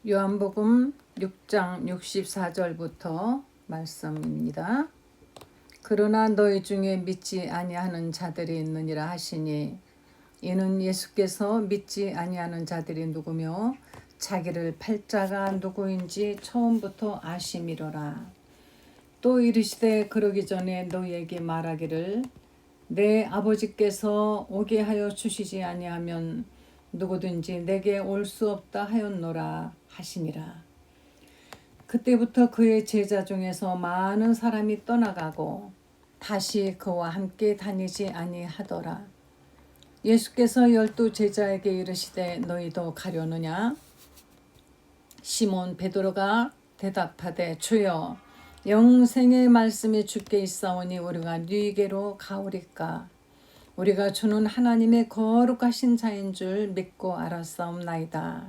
요한복음 6장 64절부터 말씀입니다. 그러나 너희 중에 믿지 아니하는 자들이 있느니라 하시니 이는 예수께서 믿지 아니하는 자들이 누구며 자기를 팔 자가 누구인지 처음부터 아심이로라. 또 이르시되 그러기 전에 너희에게 말하기를 내 아버지께서 오게 하여 주시지 아니하면 누구든지 내게 올 수 없다 하였노라 하시니라. 그때부터 그의 제자 중에서 많은 사람이 떠나가고 다시 그와 함께 다니지 아니하더라. 예수께서 12 제자에게 이르시되 너희도 가려느냐? 시몬 베드로가 대답하되 주여 영생의 말씀이 주께 있사오니 우리가 네게로 가오리까? 우리가 주는 하나님의 거룩하신 자인 줄 믿고 알았사옵나이다.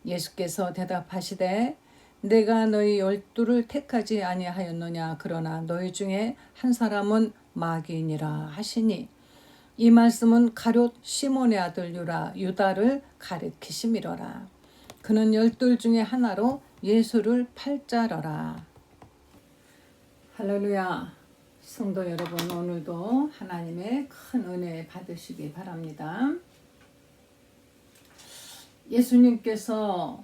예수께서 대답하시되 내가 너희 12를 택하지 아니하였느냐? 그러나 너희 중에 한 사람은 마귀니라 하시니 이 말씀은 가룟 시몬의 아들 유다를 가리키심이로라. 그는 12 중에 하나로 예수를 팔 자로라. 할렐루야. 성도 여러분, 오늘도 하나님의 큰 은혜 받으시기 바랍니다. 예수님께서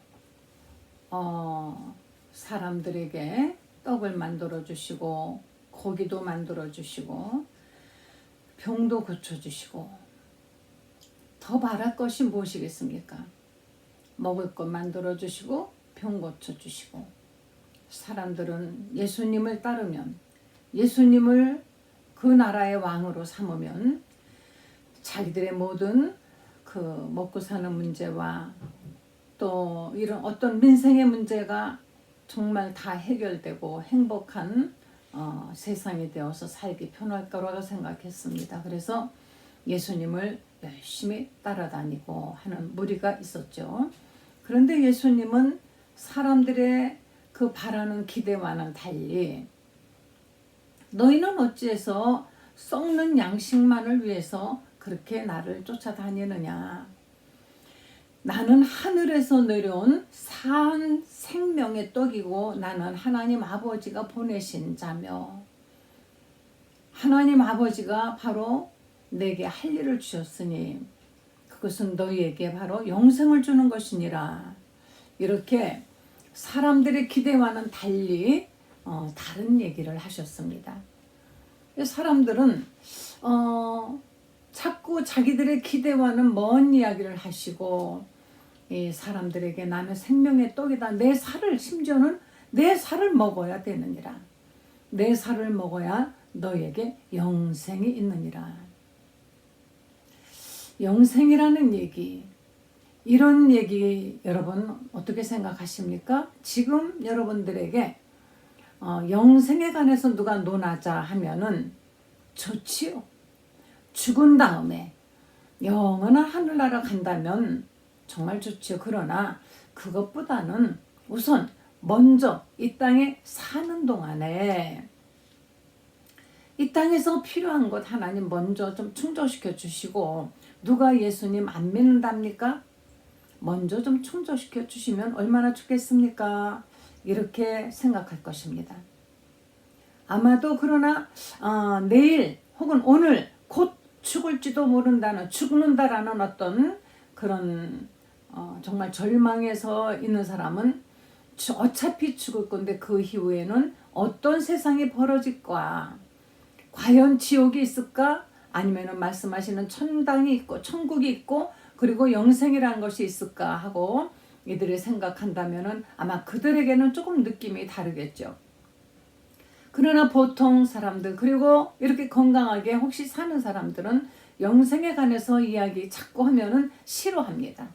사람들에게 떡을 만들어 주시고 고기도 만들어 주시고 병도 고쳐 주시고 더 바랄 것이 무엇이겠습니까? 먹을 것 만들어 주시고 병 고쳐 주시고 사람들은 예수님을 따르면 예수님을 그 나라의 왕으로 삼으면 자기들의 모든 그 먹고 사는 문제와 또 이런 어떤 민생의 문제가 정말 다 해결되고 행복한 세상이 되어서 살기 편할 거라고 생각했습니다. 그래서 예수님을 열심히 따라다니고 하는 무리가 있었죠. 그런데 예수님은 사람들의 그 바라는 기대와는 달리 너희는 어찌해서 썩는 양식만을 위해서 그렇게 나를 쫓아다니느냐? 나는 하늘에서 내려온 산 생명의 떡이고 나는 하나님 아버지가 보내신 자며 하나님 아버지가 바로 내게 할 일을 주셨으니 그것은 너희에게 바로 영생을 주는 것이니라. 이렇게 사람들의 기대와는 달리 다른 얘기를 하셨습니다. 사람들은 자꾸 자기들의 기대와는 먼 이야기를 하시고 이 사람들에게 나는 생명의 떡이다. 내 살을 심지어는 내 살을 먹어야 되느니라. 내 살을 먹어야 너에게 영생이 있느니라. 영생이라는 얘기, 이런 얘기 여러분 어떻게 생각하십니까? 지금 여러분들에게 영생에 관해서 누가 논하자 하면은 좋지요. 죽은 다음에 영원한 하늘나라 간다면 정말 좋지요. 그러나 그것보다는 우선 먼저 이 땅에 사는 동안에 이 땅에서 필요한 것 하나님 먼저 좀 충족시켜 주시고 누가 예수님 안 믿는답니까? 먼저 좀 충족시켜 주시면 얼마나 좋겠습니까? 이렇게 생각할 것입니다. 아마도 그러나 내일 혹은 오늘 곧 죽을지도 모른다는 죽는다라는 어떤 그런 정말 절망에서 있는 사람은 어차피 죽을 건데 그 이후에는 어떤 세상이 벌어질까? 과연 지옥이 있을까? 아니면 말씀하시는 천당이 있고 천국이 있고 그리고 영생이라는 것이 있을까 하고 이들이 생각한다면 아마 그들에게는 조금 느낌이 다르겠죠. 그러나 보통 사람들 그리고 이렇게 건강하게 혹시 사는 사람들은 영생에 관해서 이야기 자꾸 하면은 싫어합니다.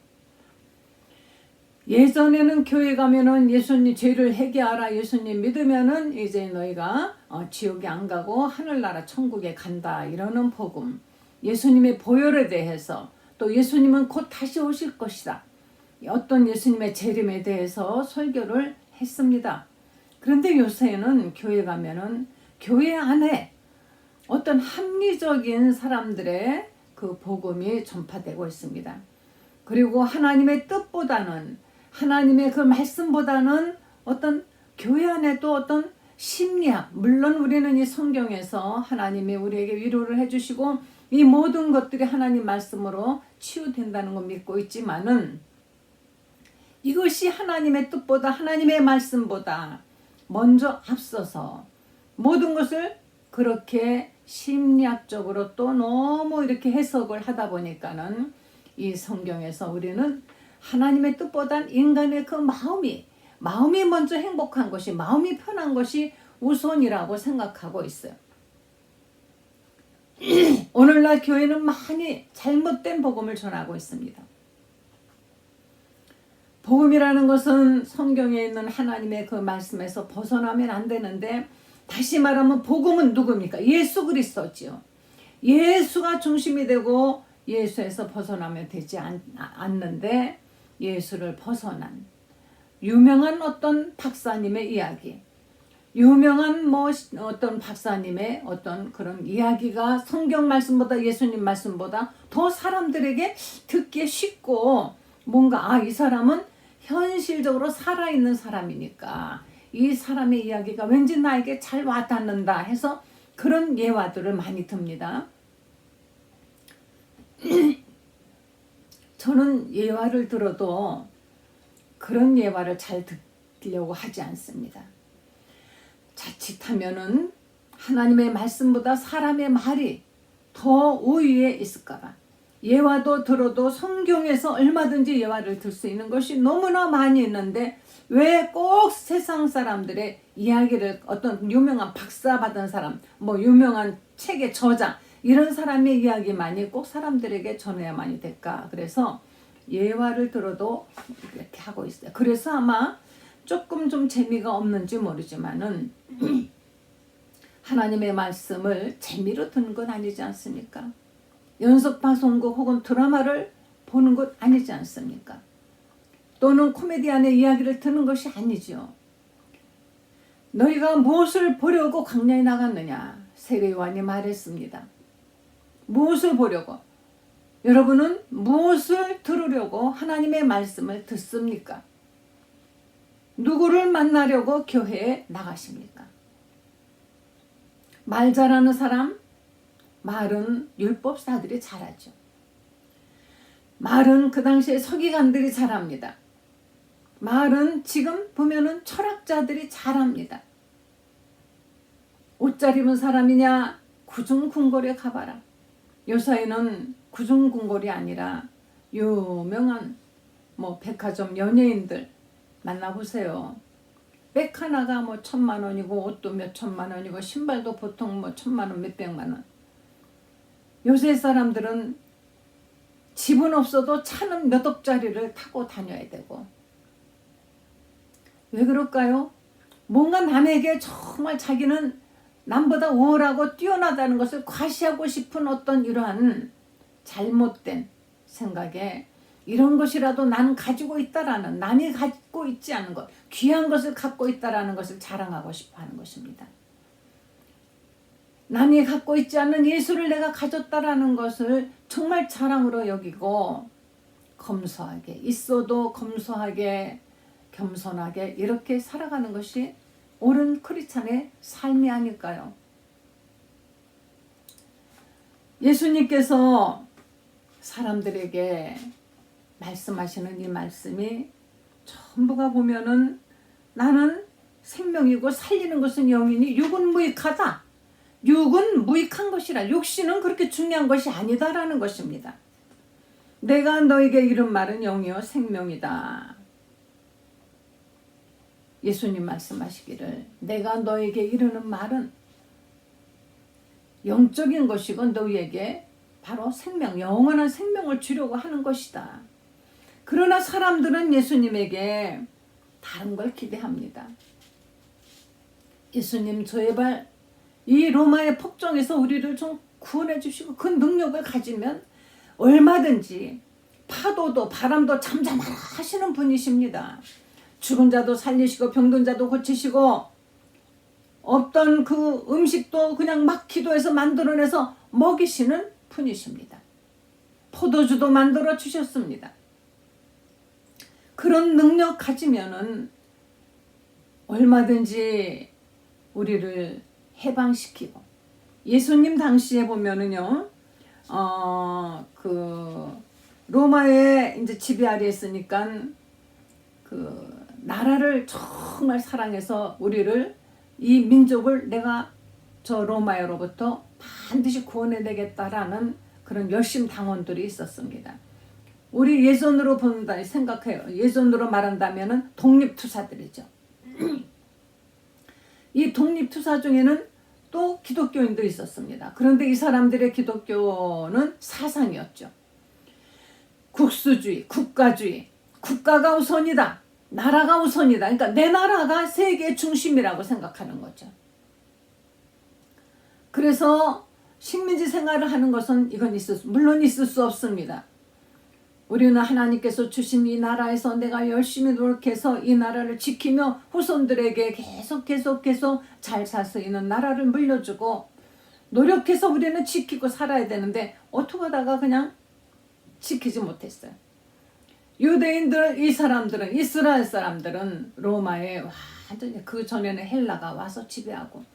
예전에는 교회 가면은 예수님 죄를 회개하라 예수님 믿으면은 이제 너희가 지옥에 안 가고 하늘나라 천국에 간다 이러는 복음, 예수님의 보혈에 대해서 또 예수님은 곧 다시 오실 것이다, 어떤 예수님의 재림에 대해서 설교를 했습니다. 그런데 요새는 교회 가면은 교회 안에 어떤 합리적인 사람들의 그 복음이 전파되고 있습니다. 그리고 하나님의 뜻보다는 하나님의 그 말씀보다는 어떤 교회 안에도 어떤 심리학, 물론 우리는 이 성경에서 하나님이 우리에게 위로를 해주시고 이 모든 것들이 하나님 말씀으로 치유된다는 걸 믿고 있지만은 이것이 하나님의 뜻보다 하나님의 말씀보다 먼저 앞서서 모든 것을 그렇게 심리학적으로 또 너무 이렇게 해석을 하다 보니까는 이 성경에서 우리는 하나님의 뜻보단 인간의 그 마음이 먼저 행복한 것이, 마음이 편한 것이 우선이라고 생각하고 있어요. 오늘날 교회는 많이 잘못된 복음을 전하고 있습니다. 복음이라는 것은 성경에 있는 하나님의 그 말씀에서 벗어나면 안 되는데, 다시 말하면 복음은 누굽니까? 예수 그리스도지요. 예수가 중심이 되고 예수에서 벗어나면 되지 않는데, 예수를 벗어난 유명한 어떤 박사님의 이야기, 유명한 어떤 박사님의 어떤 그런 이야기가 성경 말씀보다, 예수님 말씀보다 더 사람들에게 듣기 쉽고, 뭔가 이 사람은 현실적으로 살아있는 사람이니까 이 사람의 이야기가 왠지 나에게 잘 와닿는다 해서 그런 예화들을 많이 듭니다. 저는 예화를 들어도 그런 예화를 잘 듣려고 하지 않습니다. 자칫하면은 하나님의 말씀보다 사람의 말이 더 우위에 있을까봐 예화도 들어도 성경에서 얼마든지 예화를 들 수 있는 것이 너무나 많이 있는데 왜 꼭 세상 사람들의 이야기를, 어떤 유명한 박사 받은 사람, 유명한 책의 저자, 이런 사람의 이야기만이 꼭 사람들에게 전해야만이 될까? 그래서 예화를 들어도 이렇게 하고 있어요. 그래서 아마 조금 좀 재미가 없는지 모르지만은 하나님의 말씀을 재미로 듣는 건 아니지 않습니까? 연속방송국 혹은 드라마를 보는 것 아니지 않습니까? 또는 코미디언의 이야기를 듣는 것이 아니죠. 너희가 무엇을 보려고 광야에 나갔느냐? 세례요한이 말했습니다. 무엇을 보려고? 여러분은 무엇을 들으려고 하나님의 말씀을 듣습니까? 누구를 만나려고 교회에 나가십니까? 말 잘하는 사람, 말은 율법사들이 잘하죠. 말은 그 당시에 서기관들이 잘합니다. 말은 지금 보면은 철학자들이 잘합니다. 옷 잘 입은 사람이냐? 구중궁궐에 가봐라. 요사이는 구중궁궐이 아니라 유명한 백화점 연예인들 만나보세요. 백 하나가 1,000만 원이고 옷도 몇 천만 원이고 신발도 보통 1,000만 원, 몇백만 원. 요새 사람들은 집은 없어도 차는 몇 억짜리를 타고 다녀야 되고. 왜 그럴까요? 뭔가 남에게 정말 자기는 남보다 우월하고 뛰어나다는 것을 과시하고 싶은 어떤 이러한 잘못된 생각에 이런 것이라도 나는 가지고 있다라는, 남이 갖고 있지 않은 것, 귀한 것을 갖고 있다라는 것을 자랑하고 싶어 하는 것입니다. 남이 갖고 있지 않는 예수를 내가 가졌다라는 것을 정말 자랑으로 여기고 검소하게, 있어도 검소하게, 겸손하게 이렇게 살아가는 것이 옳은 크리스찬의 삶이 아닐까요? 예수님께서 사람들에게 말씀하시는 이 말씀이 전부가 보면은 나는 생명이고 살리는 것은 영이니 육은 무익하다. 육은 무익한 것이라. 육신은 그렇게 중요한 것이 아니다라는 것입니다. 내가 너에게 이른 말은 영이요 생명이다. 예수님 말씀하시기를 내가 너에게 이르는 말은 영적인 것이고 너희에게 바로 생명, 영원한 생명을 주려고 하는 것이다. 그러나 사람들은 예수님에게 다른 걸 기대합니다. 예수님, 제발 이 로마의 폭정에서 우리를 좀 구원해 주시고 그 능력을 가지면 얼마든지 파도도 바람도 잠잠하라 하시는 분이십니다. 죽은 자도 살리시고 병든 자도 고치시고 없던 그 음식도 그냥 막 기도해서 만들어내서 먹이시는 분이십니다. 포도주도 만들어 주셨습니다. 그런 능력 가지면은 얼마든지 우리를 해방시키고, 예수님 당시에 보면은요, 그 로마의 이제 지배 아래 있으니까 그 나라를 정말 사랑해서 우리를, 이 민족을 내가 저 로마로부터 반드시 구원해내겠다라는 그런 열심 당원들이 있었습니다. 우리 예전으로 본다 생각해요. 예전으로 말한다면은 독립투사들이죠. 이 독립투사 중에는 또 기독교인도 있었습니다. 그런데 이 사람들의 기독교는 사상이었죠. 국수주의, 국가주의, 국가가 우선이다, 나라가 우선이다. 그러니까 내 나라가 세계의 중심이라고 생각하는 거죠. 그래서 식민지 생활을 하는 것은 이건 물론 있을 수 없습니다. 우리는 하나님께서 주신 이 나라에서 내가 열심히 노력해서 이 나라를 지키며 후손들에게 계속 잘 살 수 있는 나라를 물려주고 노력해서 우리는 지키고 살아야 되는데 어떻게 하다가 그냥 지키지 못했어요. 유대인들, 이 사람들은, 이스라엘 사람들은 로마에 완전히, 그 전에는 헬라가 와서 지배하고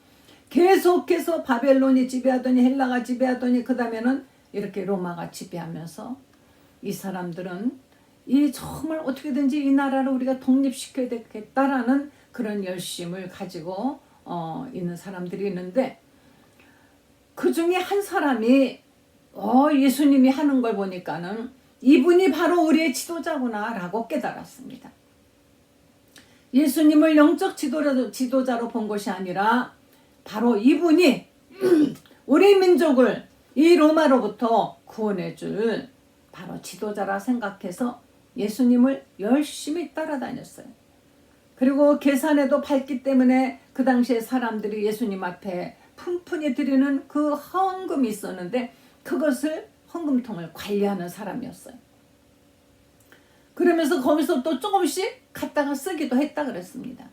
계속해서 바벨론이 지배하더니 헬라가 지배하더니 그 다음에는 이렇게 로마가 지배하면서 이 사람들은 이 정말 어떻게든지 이 나라를 우리가 독립시켜야 되겠다라는 그런 열심을 가지고 있는 사람들이 있는데, 그 중에 한 사람이 예수님이 하는 걸 보니까는 이분이 바로 우리의 지도자구나 라고 깨달았습니다. 예수님을 영적 지도자로 본 것이 아니라 바로 이분이 우리 민족을 이 로마로부터 구원해 줄 바로 지도자라 생각해서 예수님을 열심히 따라다녔어요. 그리고 계산에도 밝기 때문에 그 당시에 사람들이 예수님 앞에 푼푼히 드리는 그 헌금이 있었는데 그것을, 헌금통을 관리하는 사람이었어요. 그러면서 거기서 또 조금씩 갖다가 쓰기도 했다 그랬습니다.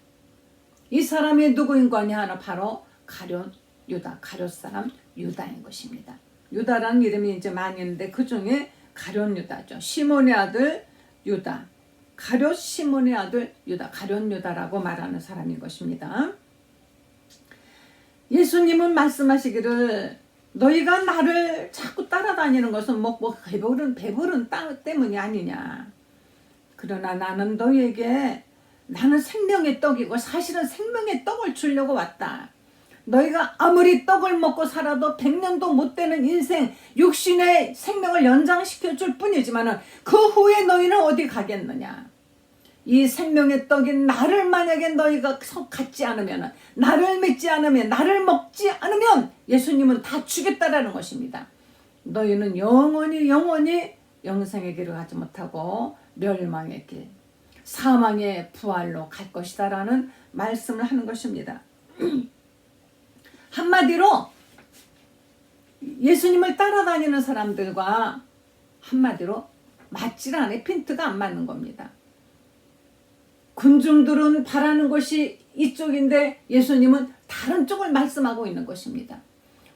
이 사람이 누구인 거냐 하나 바로 가룟 유다, 가룟 사람 유다인 것입니다. 유다라는 이름이 이제 많이 있는데 그 중에 가룟 유다죠. 시몬의 아들 유다, 가룟 시몬의 아들 유다, 가룟 유다라고 말하는 사람인 것입니다. 예수님은 말씀하시기를 너희가 나를 자꾸 따라다니는 것은 배부른 땅 때문이 아니냐. 그러나 나는 너희에게, 나는 생명의 떡이고 사실은 생명의 떡을 주려고 왔다. 너희가 아무리 떡을 먹고 살아도 100년도 못 되는 인생, 육신의 생명을 연장시켜 줄 뿐이지만 그 후에 너희는 어디 가겠느냐. 이 생명의 떡인 나를 만약에 너희가 갖지 않으면, 나를 믿지 않으면, 나를 먹지 않으면 예수님은 다 주겠다라는 것입니다. 너희는 영원히 영생의 길을 가지 못하고 멸망의 길, 사망의 부활로 갈 것이다 라는 말씀을 하는 것입니다. 한마디로 예수님을 따라다니는 사람들과 한마디로 맞질 않아요. 핀트가 안 맞는 겁니다. 군중들은 바라는 것이 이쪽인데 예수님은 다른 쪽을 말씀하고 있는 것입니다.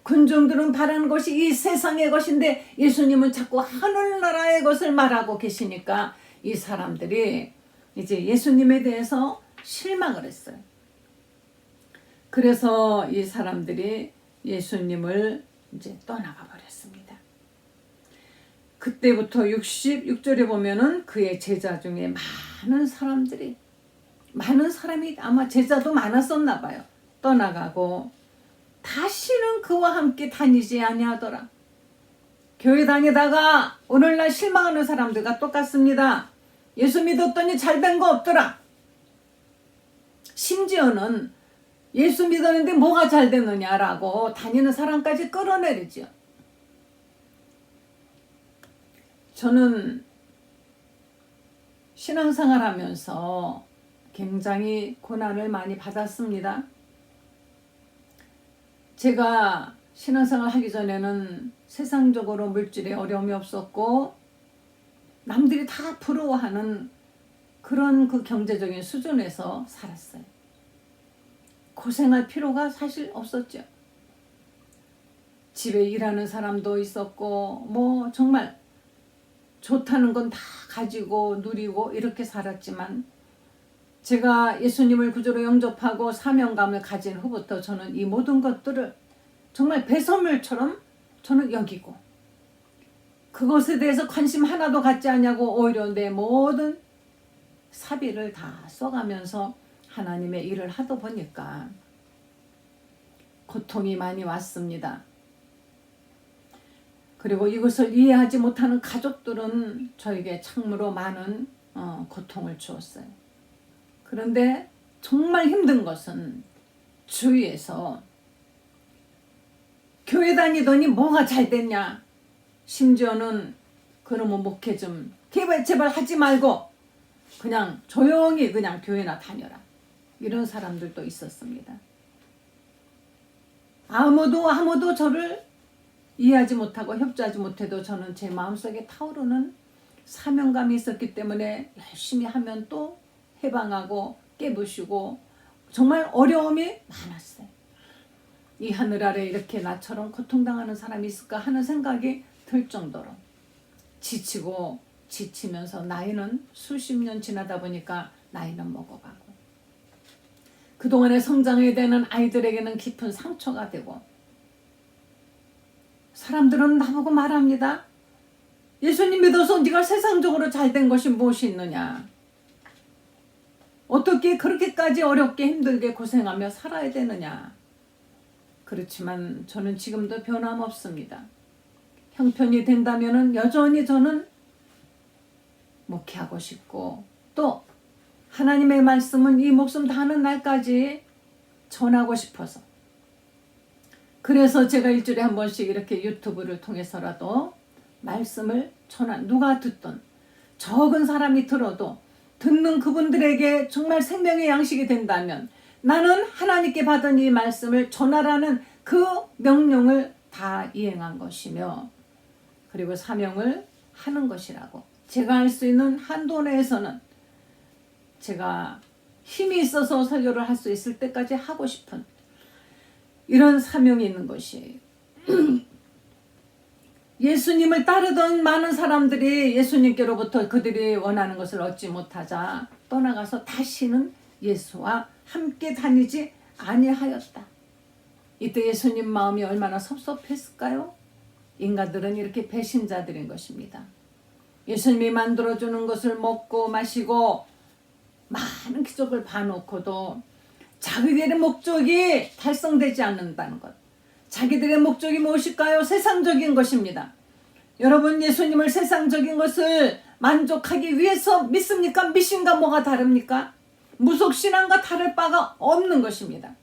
군중들은 바라는 것이 이 세상의 것인데 예수님은 자꾸 하늘나라의 것을 말하고 계시니까 이 사람들이 이제 예수님에 대해서 실망을 했어요. 그래서 이 사람들이 예수님을 이제 떠나가 버렸습니다. 그때부터 66절에 보면은 그의 제자 중에 많은 사람이 아마 제자도 많았었나 봐요. 떠나가고 다시는 그와 함께 다니지 아니하더라. 교회 다니다가 오늘날 실망하는 사람들과 똑같습니다. 예수 믿었더니 잘된 거 없더라. 심지어는 예수 믿었는데 뭐가 잘 됐느냐라고 다니는 사람까지 끌어내리죠. 저는 신앙생활 하면서 굉장히 고난을 많이 받았습니다. 제가 신앙생활 하기 전에는 세상적으로 물질에 어려움이 없었고 남들이 다 부러워하는 그런 그 경제적인 수준에서 살았어요. 고생할 필요가 사실 없었죠. 집에 일하는 사람도 있었고 뭐 정말 좋다는 건 다 가지고 누리고 이렇게 살았지만 제가 예수님을 구주로 영접하고 사명감을 가진 후부터 저는 이 모든 것들을 정말 배설물처럼 저는 여기고 그것에 대해서 관심 하나도 갖지 않냐고 오히려 내 모든 사비를 다 써가면서 하나님의 일을 하다 보니까 고통이 많이 왔습니다. 그리고 이것을 이해하지 못하는 가족들은 저에게 참으로 많은 고통을 주었어요. 그런데 정말 힘든 것은 주위에서 교회 다니더니 뭐가 잘 됐냐, 심지어는 그러면 목회 좀 제발 하지 말고 그냥 조용히 그냥 교회나 다녀라, 이런 사람들도 있었습니다. 아무도 저를 이해하지 못하고 협조하지 못해도 저는 제 마음속에 타오르는 사명감이 있었기 때문에 열심히 하면 또 해방하고 깨부시고 정말 어려움이 많았어요. 이 하늘 아래 이렇게 나처럼 고통당하는 사람이 있을까 하는 생각이 들 정도로 지치면서 나이는 수십 년 지나다 보니까 나이는 먹어가고 그동안에 성장해야 되는 아이들에게는 깊은 상처가 되고 사람들은 나보고 말합니다. 예수님 믿어서 네가 세상적으로 잘된 것이 무엇이 있느냐? 어떻게 그렇게까지 어렵게 힘들게 고생하며 살아야 되느냐? 그렇지만 저는 지금도 변함없습니다. 형편이 된다면 여전히 저는 목회하고 싶고 또 하나님의 말씀은 이 목숨 다하는 날까지 전하고 싶어서 그래서 제가 일주일에 한 번씩 이렇게 유튜브를 통해서라도 말씀을 누가 듣던 적은 사람이 들어도 듣는 그분들에게 정말 생명의 양식이 된다면 나는 하나님께 받은 이 말씀을 전하라는 그 명령을 다 이행한 것이며 그리고 사명을 하는 것이라고 제가 할 수 있는 한도 내에서는 제가 힘이 있어서 설교를 할 수 있을 때까지 하고 싶은 이런 사명이 있는 것이에요. 예수님을 따르던 많은 사람들이 예수님께로부터 그들이 원하는 것을 얻지 못하자 떠나가서 다시는 예수와 함께 다니지 아니하였다. 이때 예수님 마음이 얼마나 섭섭했을까요? 인간들은 이렇게 배신자들인 것입니다. 예수님이 만들어주는 것을 먹고 마시고 많은 기적을 봐놓고도 자기들의 목적이 달성되지 않는다는 것. 자기들의 목적이 무엇일까요? 세상적인 것입니다. 여러분, 예수님을 세상적인 것을 만족하기 위해서 믿습니까? 미신과 뭐가 다릅니까? 무속신앙과 다를 바가 없는 것입니다.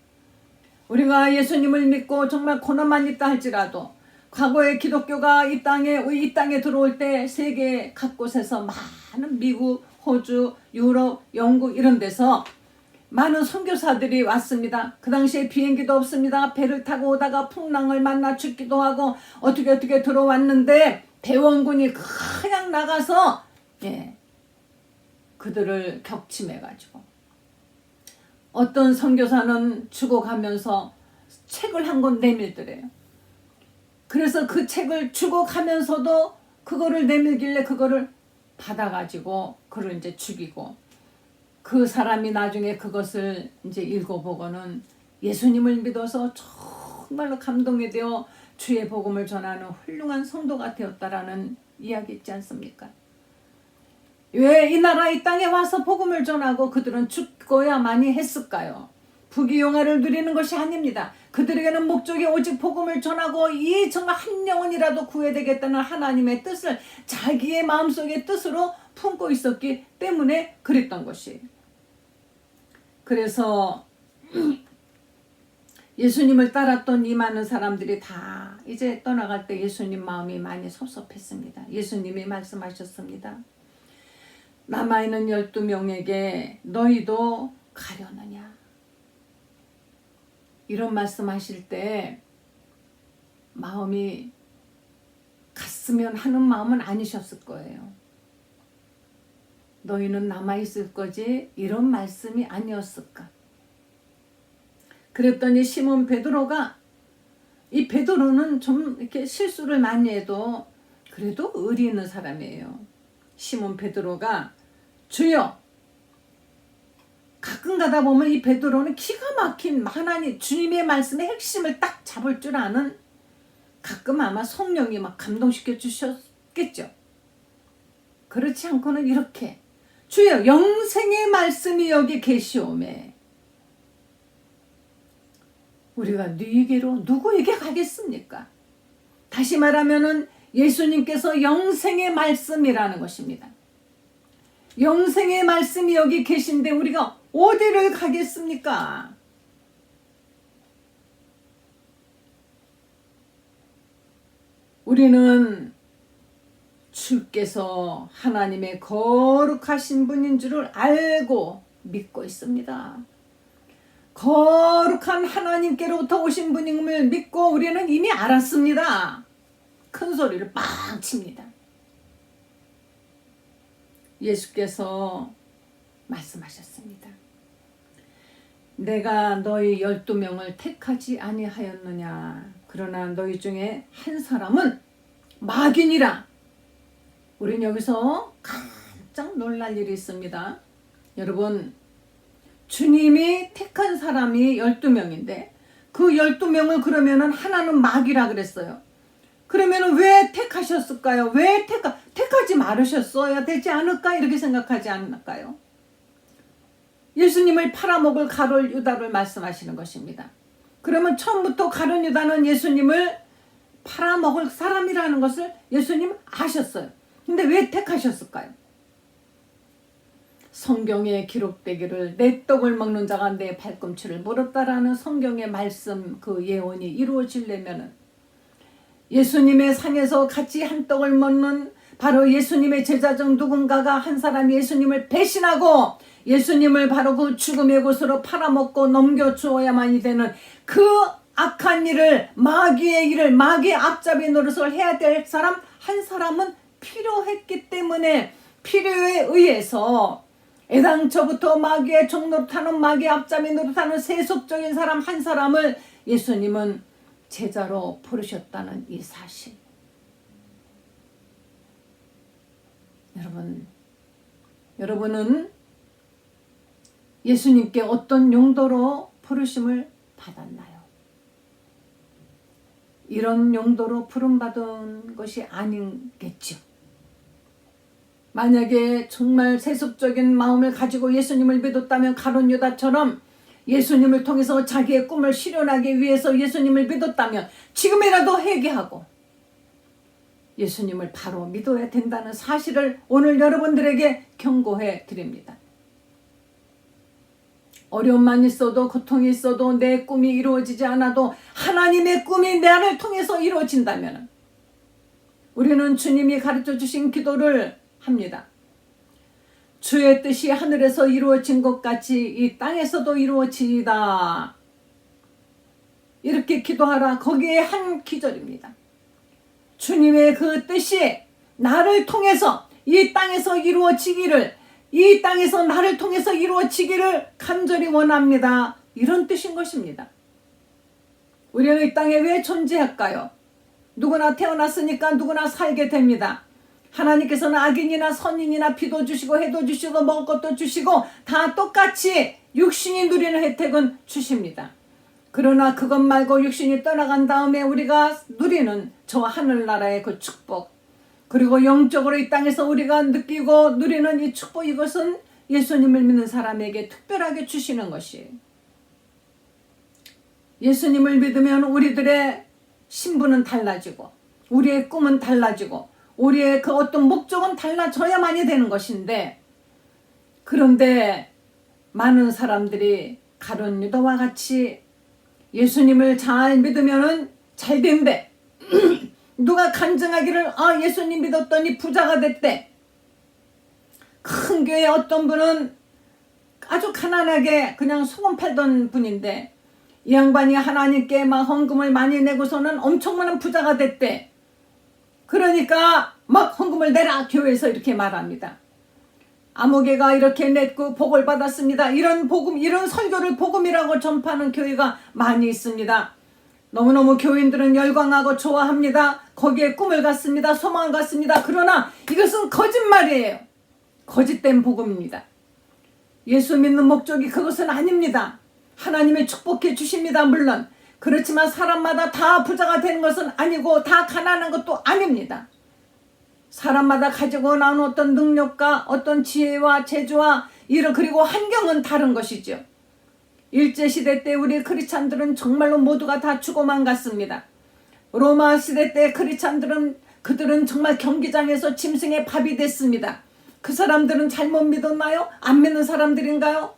우리가 예수님을 믿고 정말 고난만 있다 할지라도 과거에 기독교가 이 땅에 들어올 때 세계 각곳에서 많은 미국, 호주, 유럽, 영국 이런 데서 많은 선교사들이 왔습니다. 그 당시에 비행기도 없습니다. 배를 타고 오다가 풍랑을 만나 죽기도 하고 어떻게 들어왔는데 대원군이 그냥 나가서 그들을 격침해가지고 어떤 선교사는 죽어가면서 책을 한 권 내밀더래요. 그래서 그 책을 죽어가면서도 그거를 내밀길래 그거를 받아가지고 그를 이제 죽이고 그 사람이 나중에 그것을 이제 읽어보고는 예수님을 믿어서 정말로 감동이 되어 주의 복음을 전하는 훌륭한 성도가 되었다라는 이야기 있지 않습니까? 왜 이 나라 이 땅에 와서 복음을 전하고 그들은 죽어야만이 했을까요? 부귀영화를 누리는 것이 아닙니다. 그들에게는 목적이 오직 복음을 전하고 이 정말 한 영혼이라도 구해되겠다는 하나님의 뜻을 자기의 마음속의 뜻으로 품고 있었기 때문에 그랬던 것이에요. 그래서 예수님을 따랐던 이 많은 사람들이 다 이제 떠나갈 때 예수님 마음이 많이 섭섭했습니다. 예수님이 말씀하셨습니다. 남아있는 12명에게 너희도 가려느냐? 이런 말씀하실 때 마음이 갔으면 하는 마음은 아니셨을 거예요. 너희는 남아있을 거지 이런 말씀이 아니었을까? 그랬더니 시몬 베드로가 이 베드로는 좀 이렇게 실수를 많이 해도 그래도 의리 있는 사람이에요. 시몬 베드로가 주여, 가끔 가다 보면 이 베드로는 기가 막힌 하나님 주님의 말씀의 핵심을 딱 잡을 줄 아는, 가끔 아마 성령이 막 감동시켜 주셨겠죠. 그렇지 않고는 이렇게 주여, 영생의 말씀이 여기 계시오매 우리가 네게로 누구에게 가겠습니까? 다시 말하면은 예수님께서 영생의 말씀이라는 것입니다. 영생의 말씀이 여기 계신데 우리가 어디를 가겠습니까? 우리는 주께서 하나님의 거룩하신 분인 줄을 알고 믿고 있습니다. 거룩한 하나님께로부터 오신 분임을 믿고 우리는 이미 알았습니다. 큰 소리를 빵 칩니다. 예수께서 말씀하셨습니다. 내가 너희 12명을 택하지 아니하였느냐? 그러나 너희 중에 한 사람은 마귀니라. 우린 여기서 깜짝 놀랄 일이 있습니다. 여러분, 주님이 택한 사람이 12명인데 그 12명을 그러면은 하나는 마귀라 그랬어요. 그러면은 왜 택하셨을까요? 왜 택하지 말으셨어야 되지 않을까? 이렇게 생각하지 않을까요? 예수님을 팔아먹을 가룟 유다를 말씀하시는 것입니다. 그러면 처음부터 가룟 유다는 예수님을 팔아먹을 사람이라는 것을 예수님 아셨어요. 근데 왜 택하셨을까요? 성경에 기록되기를 내 떡을 먹는 자가 내 발꿈치를 물었다라는 성경의 말씀, 그 예언이 이루어지려면은 예수님의 상에서 같이 한 떡을 먹는 바로 예수님의 제자 중 누군가가 한 사람이 예수님을 배신하고 예수님을 바로 그 죽음의 곳으로 팔아먹고 넘겨주어야만이 되는 그 악한 일을, 마귀의 일을, 마귀의 앞잡이 노릇을 해야 될 사람 한 사람은 필요했기 때문에, 필요에 의해서 애당초부터 마귀의 종노릇하는, 마귀의 앞잡이 노릇하는 세속적인 사람 한 사람을 예수님은 제자로 부르셨다는 이 사실. 여러분은 예수님께 어떤 용도로 부르심을 받았나요? 이런 용도로 부름받은 것이 아니겠죠. 만약에 정말 세속적인 마음을 가지고 예수님을 믿었다면 가룟 유다처럼 예수님을 통해서 자기의 꿈을 실현하기 위해서 예수님을 믿었다면 지금이라도 회개하고 예수님을 바로 믿어야 된다는 사실을 오늘 여러분들에게 경고해 드립니다. 어려움만 있어도, 고통이 있어도, 내 꿈이 이루어지지 않아도 하나님의 꿈이 나를 통해서 이루어진다면 우리는 주님이 가르쳐 주신 기도를 합니다. 주의 뜻이 하늘에서 이루어진 것 같이 이 땅에서도 이루어지이다. 이렇게 기도하라. 거기에 한 기절입니다. 주님의 그 뜻이 나를 통해서 이 땅에서 이루어지기를, 이 땅에서 나를 통해서 이루어지기를 간절히 원합니다. 이런 뜻인 것입니다. 우리는 이 땅에 왜 존재할까요? 누구나 태어났으니까 누구나 살게 됩니다. 하나님께서는 악인이나 선인이나 비도 주시고 해도 주시고 먹을 것도 주시고 다 똑같이 육신이 누리는 혜택은 주십니다. 그러나 그것 말고 육신이 떠나간 다음에 우리가 누리는 저 하늘나라의 그 축복, 그리고 영적으로 이 땅에서 우리가 느끼고 누리는 이 축복, 이것은 예수님을 믿는 사람에게 특별하게 주시는 것이에요. 예수님을 믿으면 우리들의 신분은 달라지고 우리의 꿈은 달라지고 우리의 그 어떤 목적은 달라져야만이 되는 것인데, 그런데 많은 사람들이 가룟 유다와 같이 예수님을 잘 믿으면은 잘 된대. 누가 간증하기를 예수님 믿었더니 부자가 됐대. 큰 교회 어떤 분은 아주 가난하게 그냥 소금 팔던 분인데 이 양반이 하나님께 막 헌금을 많이 내고서는 엄청난 부자가 됐대. 그러니까 막 헌금을 내라, 교회에서 이렇게 말합니다. 아무개가 이렇게 냈고 복을 받았습니다. 이런 복음, 이런 설교를 복음이라고 전파하는 교회가 많이 있습니다. 너무너무 교인들은 열광하고 좋아합니다. 거기에 꿈을 갖습니다. 소망을 갖습니다. 그러나 이것은 거짓말이에요. 거짓된 복음입니다. 예수 믿는 목적이 그것은 아닙니다. 하나님의 축복해 주십니다. 물론 그렇지만 사람마다 다 부자가 되는 것은 아니고 다 가난한 것도 아닙니다. 사람마다 가지고 나온 어떤 능력과 어떤 지혜와 재주와 그리고 환경은 다른 것이죠. 일제시대 때 우리 크리스찬들은 정말로 모두가 다 죽어만 갔습니다. 로마 시대 때 그들은 정말 경기장에서 짐승의 밥이 됐습니다. 그 사람들은 잘못 믿었나요? 안 믿는 사람들인가요?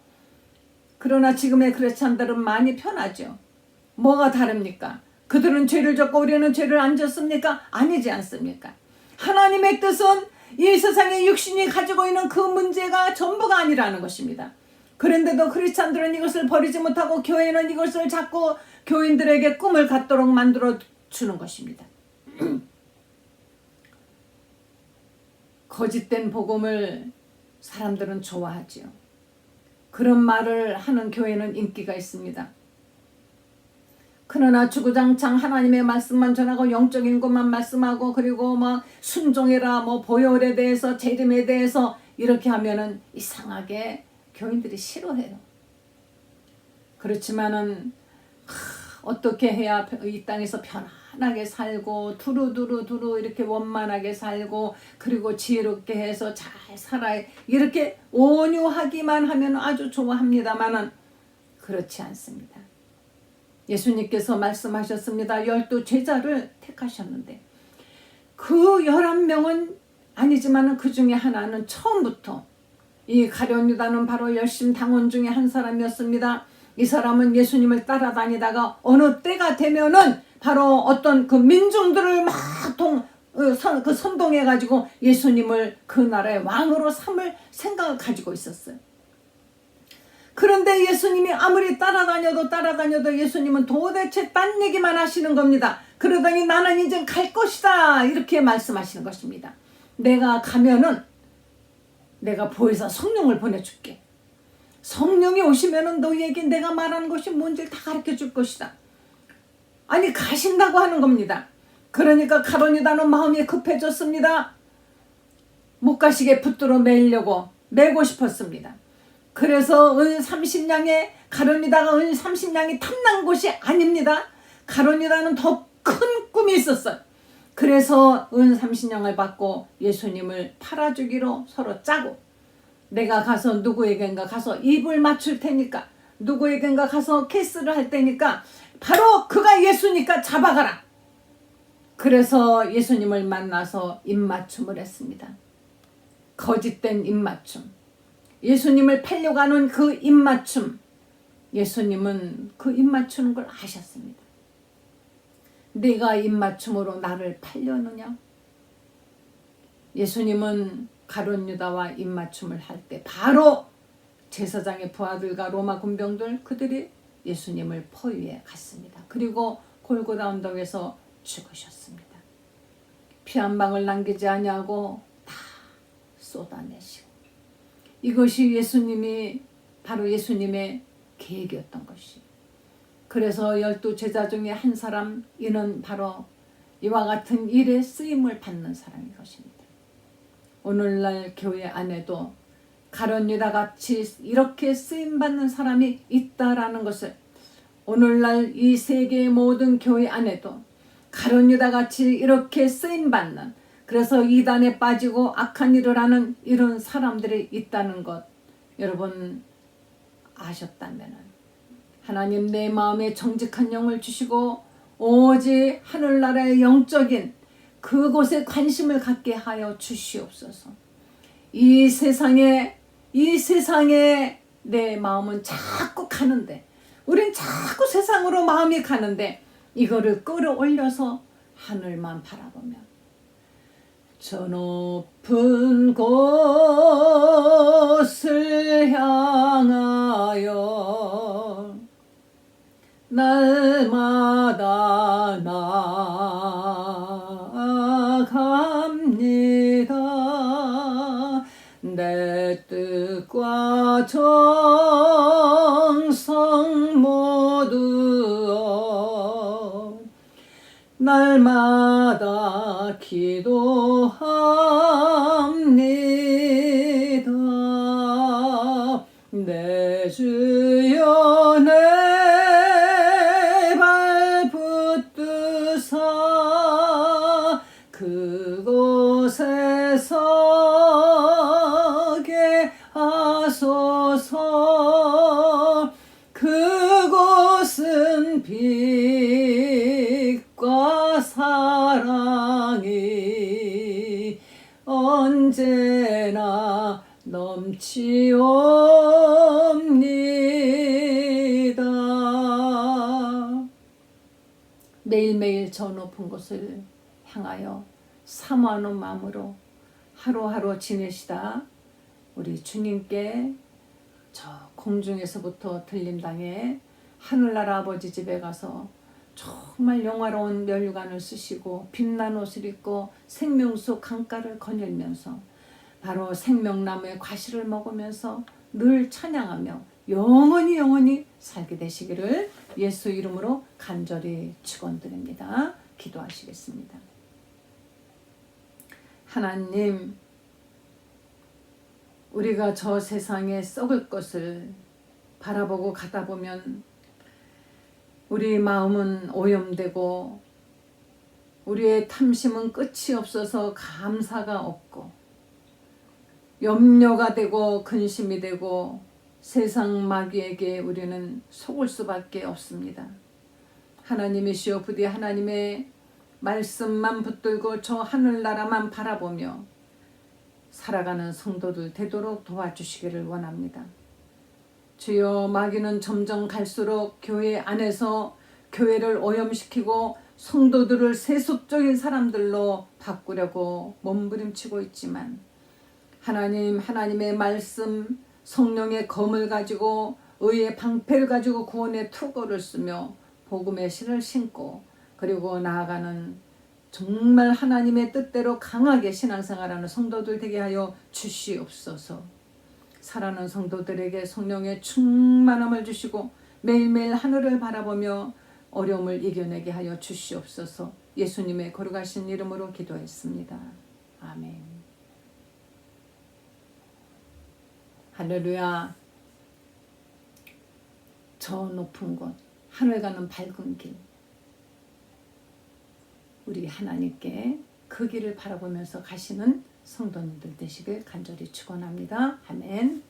그러나 지금의 크리스찬들은 많이 편하죠. 뭐가 다릅니까? 그들은 죄를 졌고 우리는 죄를 안 졌습니까? 아니지 않습니까? 하나님의 뜻은 이 세상에 육신이 가지고 있는 그 문제가 전부가 아니라는 것입니다. 그런데도 크리스찬들은 이것을 버리지 못하고 교회는 이것을 자꾸 교인들에게 꿈을 갖도록 만들어 주는 것입니다. 거짓된 복음을 사람들은 좋아하지요. 그런 말을 하는 교회는 인기가 있습니다. 그러나 주구장창 하나님의 말씀만 전하고 영적인 것만 말씀하고 그리고 막 순종해라 보혈에 대해서 재림에 대해서 이렇게 하면은 이상하게 교인들이 싫어해요. 그렇지만은 어떻게 해야 이 땅에서 편안하게 살고 두루두루 이렇게 원만하게 살고 그리고 지혜롭게 해서 잘 살아야 이렇게 온유하기만 하면 아주 좋아합니다만은 그렇지 않습니다. 예수님께서 말씀하셨습니다. 12 제자를 택하셨는데 그 11명은 아니지만 그 중에 하나는 처음부터 이 가룟 유다는 바로 열심 당원 중에 한 사람이었습니다. 이 사람은 예수님을 따라다니다가 어느 때가 되면은 바로 어떤 그 민중들을 막 선동해가지고 예수님을 그 나라의 왕으로 삼을 생각을 가지고 있었어요. 그런데 예수님이 아무리 따라다녀도 예수님은 도대체 딴 얘기만 하시는 겁니다. 그러더니 나는 이제 갈 것이다 이렇게 말씀하시는 것입니다. 내가 가면은 내가 보혜사 성령을 보내줄게. 성령이 오시면은 너희에게 내가 말하는 것이 뭔지 다 가르쳐 줄 것이다. 아니 가신다고 하는 겁니다. 그러니까 가룟 유다는 마음이 급해졌습니다. 못 가시게 붙들어 매고 싶었습니다. 그래서 은 30냥에 가룟 유다가 은 30냥이 탐난 곳이 아닙니다. 가룟 유다는 더 큰 꿈이 있었어요. 그래서 은 30냥을 받고 예수님을 팔아주기로 서로 짜고 내가 가서 누구에겐가 가서 입을 맞출 테니까 누구에겐가 가서 키스를 할 테니까 바로 그가 예수니까 잡아가라. 그래서 예수님을 만나서 입맞춤을 했습니다. 거짓된 입맞춤. 예수님을 팔려고 하는 그 입맞춤. 예수님은 그 입맞추는 걸 아셨습니다. 네가 입맞춤으로 나를 팔려느냐? 예수님은 가룟 유다와 입맞춤을 할 때 바로 제사장의 부하들과 로마 군병들 그들이 예수님을 포위해 갔습니다. 그리고 골고다 언덕에서 죽으셨습니다. 피 한 방울 남기지 아니하고 다 쏟아내시고 이것이 바로 예수님의 계획이었던 것이. 그래서 12 제자 중에 한 사람 이는 바로 이와 같은 일에 쓰임을 받는 사람인 것입니다. 오늘날 교회 안에도 가룟 유다 같이 이렇게 쓰임받는 사람이 있다라는 것을 오늘날 이 세계의 모든 교회 안에도 가룟 유다 같이 이렇게 쓰임받는 그래서 이단에 빠지고 악한 일을 하는 이런 사람들이 있다는 것 여러분 아셨다면 하나님 내 마음에 정직한 영을 주시고 오직 하늘나라의 영적인 그곳에 관심을 갖게 하여 주시옵소서. 이 세상에 내 마음은 자꾸 가는데 우린 자꾸 세상으로 마음이 가는데 이거를 끌어올려서 하늘만 바라보면 저 높은 곳을 향하여 날마다 나아갑니다. 내 뜻과 정성 모두 날마다 기도합니다. 내 주여 내 발 붙드사 그곳에 서게 하소서. 그곳은 빛과 사랑이 언제나 넘치옵니다. 매일매일 저 높은 곳을 향하여 사모하는 마음으로 하루하루 지내시다 우리 주님께 저 공중에서부터 들림당에 하늘나라 아버지 집에 가서 정말 영화로운 면류관을 쓰시고 빛난 옷을 입고 생명수 강가를 거닐면서 바로 생명나무의 과실을 먹으면서 늘 찬양하며 영원히 살게 되시기를 예수 이름으로 간절히 축원드립니다. 기도하시겠습니다. 하나님, 우리가 저 세상에 썩을 것을 바라보고 가다 보면 우리 마음은 오염되고 우리의 탐심은 끝이 없어서 감사가 없고 염려가 되고 근심이 되고 세상 마귀에게 우리는 속을 수밖에 없습니다. 하나님이시여 부디 하나님의 말씀만 붙들고 저 하늘나라만 바라보며 살아가는 성도들 되도록 도와주시기를 원합니다. 주여, 마귀는 점점 갈수록 교회 안에서 교회를 오염시키고 성도들을 세속적인 사람들로 바꾸려고 몸부림치고 있지만 하나님, 하나님의 말씀, 성령의 검을 가지고 의의 방패를 가지고 구원의 투구를 쓰며 복음의 신을 신고 그리고 나아가는 정말 하나님의 뜻대로 강하게 신앙생활하는 성도들 되게 하여 주시옵소서. 살아가는 성도들에게 성령의 충만함을 주시고 매일매일 하늘을 바라보며 어려움을 이겨내게 하여 주시옵소서. 예수님의 거룩하신 이름으로 기도했습니다. 아멘. 할렐루야. 저 높은 곳, 하늘 가는 밝은 길, 우리 하나님께 그 길을 바라보면서 가시는 성도님들 되시길 간절히 축원합니다. 아멘.